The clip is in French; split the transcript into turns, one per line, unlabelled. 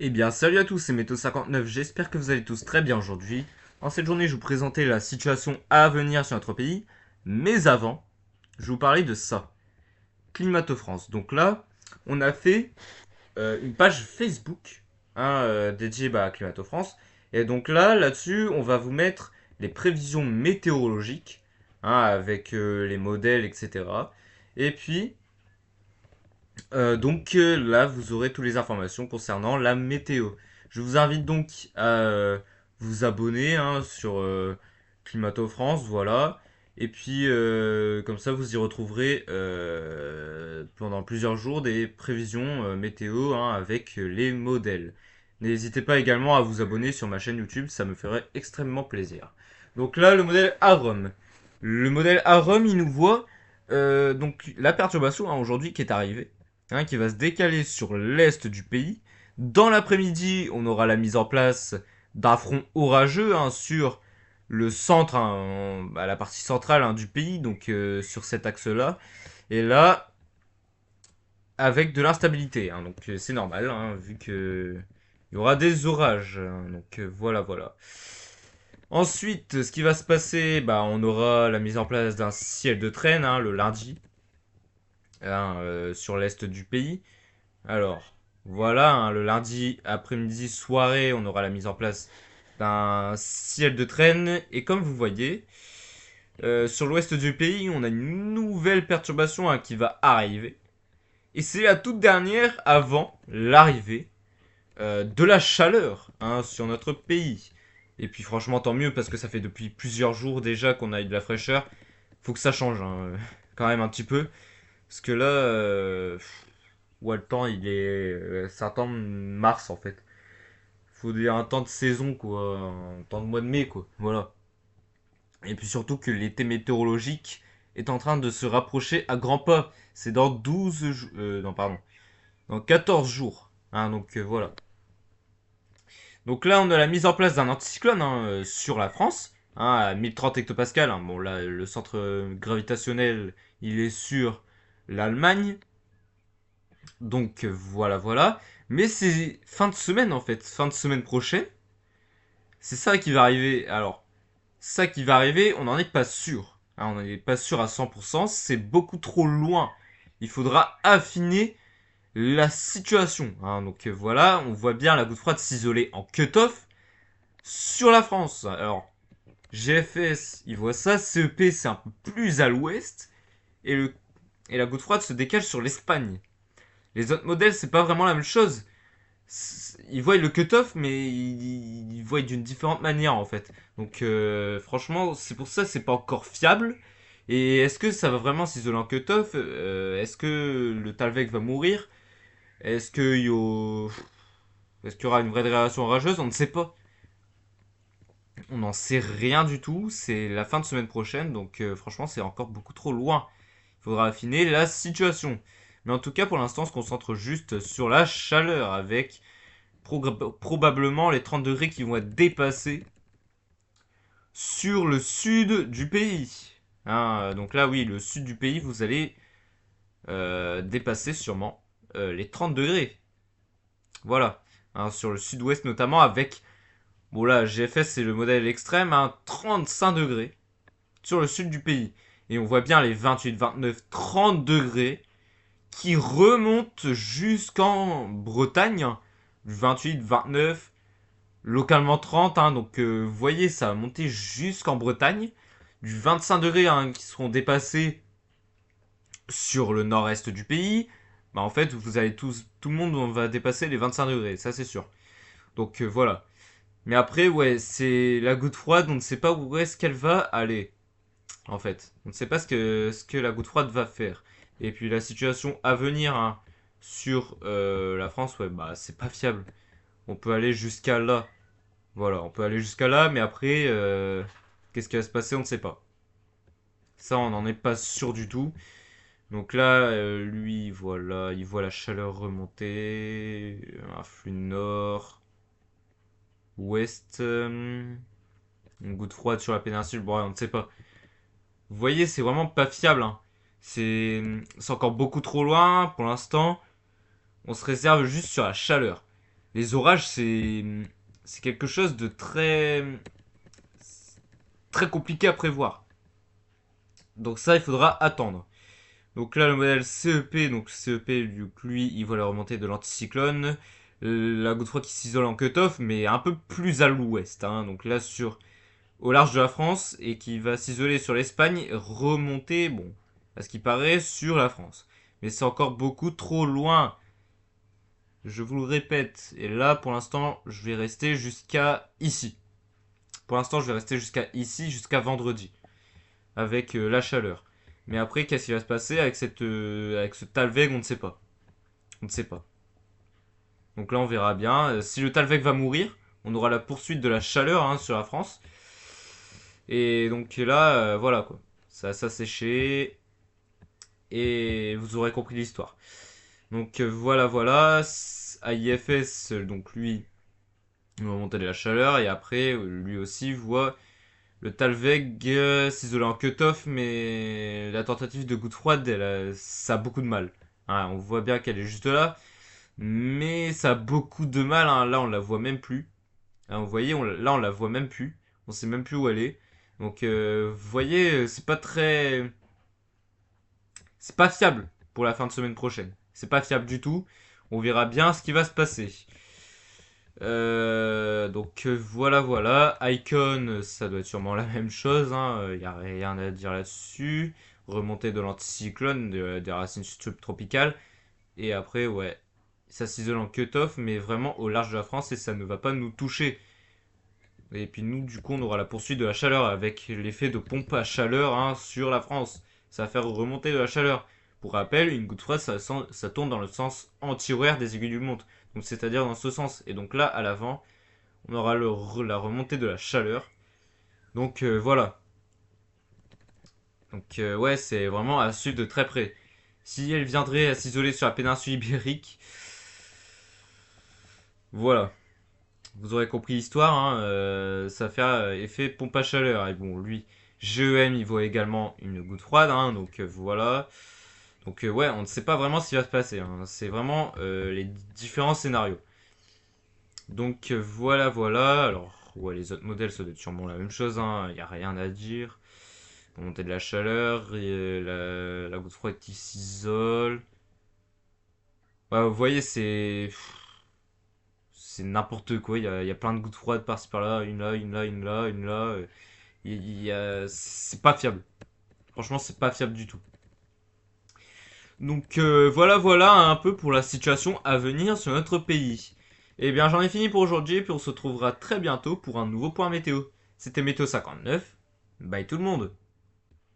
Eh bien, salut à tous, c'est Méto59, j'espère que vous allez tous très bien aujourd'hui. En cette journée, je vous présentais la situation à venir sur notre pays, mais avant, je vais vous parler de ça, Climato France. Donc là, on a fait une page Facebook dédiée à Climato France, et donc là-dessus, on va vous mettre les prévisions météorologiques, avec les modèles, etc. Et puis, là, vous aurez toutes les informations concernant la météo. Je vous invite donc à vous abonner sur Climato France, voilà. Et puis, comme ça, vous y retrouverez pendant plusieurs jours des prévisions météo avec les modèles. N'hésitez pas également à vous abonner sur ma chaîne YouTube, ça me ferait extrêmement plaisir. Donc là, le modèle Arom. Le modèle Arom, il nous voit donc la perturbation aujourd'hui qui est arrivée qui va se décaler sur l'est du pays. Dans l'après-midi, on aura la mise en place d'un front orageux sur le centre, la partie centrale du pays, donc sur cet axe-là. Et là, avec de l'instabilité. Donc c'est normal, vu que il y aura des orages. Donc voilà, voilà. Ensuite, ce qui va se passer, on aura la mise en place d'un ciel de traîne le lundi sur l'est du pays. Alors, voilà, le lundi après-midi, soirée, on aura la mise en place d'un ciel de traîne. Et comme vous voyez, sur l'ouest du pays, on a une nouvelle perturbation qui va arriver. Et c'est la toute dernière avant l'arrivée de la chaleur sur notre pays. Et puis franchement, tant mieux parce que ça fait depuis plusieurs jours déjà qu'on a eu de la fraîcheur. Faut que ça change quand même un petit peu. Parce que là, ouais, le temps, il est. C'est un temps de mars en fait. Faut dire un temps de saison quoi. Un temps de mois de mai quoi. Voilà. Et puis surtout que l'été météorologique est en train de se rapprocher à grands pas. C'est dans 12 jours. Non, pardon. Dans 14 jours. Donc voilà. Donc là, on a la mise en place d'un anticyclone sur la France. À 1030 hectopascales. Bon, là, le centre gravitationnel, il est sur l'Allemagne. Donc voilà, voilà. Mais c'est fin de semaine en fait, fin de semaine prochaine. C'est ça qui va arriver. Alors, ça qui va arriver, on n'en est pas sûr. On n'en est pas sûr à 100%, c'est beaucoup trop loin. Il faudra affiner la situation. Donc voilà, on voit bien la goutte froide s'isoler en cut-off sur la France. Alors, GFS, il voit ça, CEP c'est un peu plus à l'ouest, et, et la goutte froide se décale sur l'Espagne. Les autres modèles, c'est pas vraiment la même chose. Ils voient le cut-off, mais ils voient d'une différente manière en fait. Donc franchement, c'est pour ça que c'est pas encore fiable. Et est-ce que ça va vraiment s'isoler en cut-off Est-ce que le Talvec va mourir Est-ce qu'il y, est qu'il y aura une vraie réaction orageuse On ne sait pas. On n'en sait rien du tout. C'est la fin de semaine prochaine, donc franchement, c'est encore beaucoup trop loin. Il faudra affiner la situation. Mais en tout cas, pour l'instant, on se concentre juste sur la chaleur avec probablement les 30 degrés qui vont être dépassés sur le sud du pays. Donc là, oui, le sud du pays, vous allez dépasser sûrement les 30 degrés. Voilà. Sur le sud-ouest notamment avec... Bon là, GFS c'est le modèle extrême, 35 degrés sur le sud du pays. Et on voit bien les 28, 29, 30 degrés qui remontent jusqu'en Bretagne. 28, 29, localement 30. Donc vous voyez, ça va monter jusqu'en Bretagne. Du 25 degrés qui seront dépassés sur le nord-est du pays. En fait, vous allez tout le monde va dépasser les 25 degrés, ça c'est sûr. Donc voilà. Mais après, ouais, c'est la goutte froide, on ne sait pas où est-ce qu'elle va aller. En fait, on ne sait pas ce que la goutte froide va faire. Et puis la situation à venir sur la France, ouais, c'est pas fiable. On peut aller jusqu'à là. Voilà, on peut aller jusqu'à là, mais après, qu'est-ce qui va se passer, on ne sait pas. Ça, on n'en est pas sûr du tout. Donc là, lui, voilà, il voit la chaleur remonter, un flux nord, ouest, une goutte froide sur la péninsule, bon, on ne sait pas. Vous voyez, c'est vraiment pas fiable. C'est encore beaucoup trop loin pour l'instant. On se réserve juste sur la chaleur. Les orages, c'est quelque chose de très compliqué à prévoir. Donc ça, il faudra attendre. Donc là, le modèle CEP, donc CEP, lui, il voit la remontée de l'anticyclone. La goutte froide qui s'isole en cut-off, mais un peu plus à l'ouest. Hein. Donc là, au large de la France, et qui va s'isoler sur l'Espagne, remonter, bon, à ce qui paraît, sur la France. Mais c'est encore beaucoup trop loin. Je vous le répète. Et là, pour l'instant, je vais rester jusqu'à ici. Pour l'instant, je vais rester jusqu'à ici, jusqu'à vendredi. Avec la chaleur. Mais après, qu'est-ce qui va se passer avec ce Talveg, on ne sait pas. On ne sait pas. Donc là, on verra bien. Si le Talveg va mourir, on aura la poursuite de la chaleur hein, sur la France. Et donc là, voilà quoi. Ça va s'assécher. Et vous aurez compris l'histoire. Donc voilà, voilà. AIFS, donc lui, il va monter de la chaleur. Et après, lui aussi voit le Talveg s'isoler en cut-off. Mais la tentative de goutte froide, ça a beaucoup de mal. Hein, on voit bien qu'elle est juste là. Mais ça a beaucoup de mal. Hein. Là, on la voit même plus. Hein, vous voyez, là, on la voit même plus. On sait même plus où elle est. Donc, vous voyez, c'est pas fiable pour la fin de semaine prochaine. C'est pas fiable du tout. On verra bien ce qui va se passer. Donc voilà, voilà. Icon, ça doit être sûrement la même chose. Il n'y a rien à dire là-dessus. Remontée de l'anticyclone, des racines subtropicales. Et après, ouais, ça s'isole en cut-off, mais vraiment au large de la France et ça ne va pas nous toucher. Et puis nous, du coup, on aura la poursuite de la chaleur avec l'effet de pompe à chaleur hein, sur la France. Ça va faire remonter de la chaleur. Pour rappel, une goutte froide, ça tourne dans le sens anti-horaire des aiguilles du montre. Donc c'est-à-dire dans ce sens. Et donc là, à l'avant, on aura la remontée de la chaleur. Donc voilà. Donc ouais, c'est vraiment à suivre de très près. Si elle viendrait à s'isoler sur la péninsule ibérique, voilà. Vous aurez compris l'histoire, hein, ça fait effet pompe à chaleur. Et bon, lui, GEM, il voit également une goutte froide, hein, donc voilà. Donc ouais, on ne sait pas vraiment ce qui va se passer. Hein. C'est vraiment les différents scénarios. Donc voilà, voilà. Alors, ouais, les autres modèles, ça doit être sûrement la même chose, hein. Il n'y a rien à dire. Montée de la chaleur, et la goutte froide qui s'isole. Ouais, vous voyez, c'est n'importe quoi. Il y a plein de gouttes froides par-ci par-là. Une là, une là, une là, une là. C'est pas fiable. Franchement, c'est pas fiable du tout. Donc voilà, voilà un peu pour la situation à venir sur notre pays. Eh bien, j'en ai fini pour aujourd'hui, puis on se retrouvera très bientôt pour un nouveau point météo. C'était Météo 59. Bye tout le monde.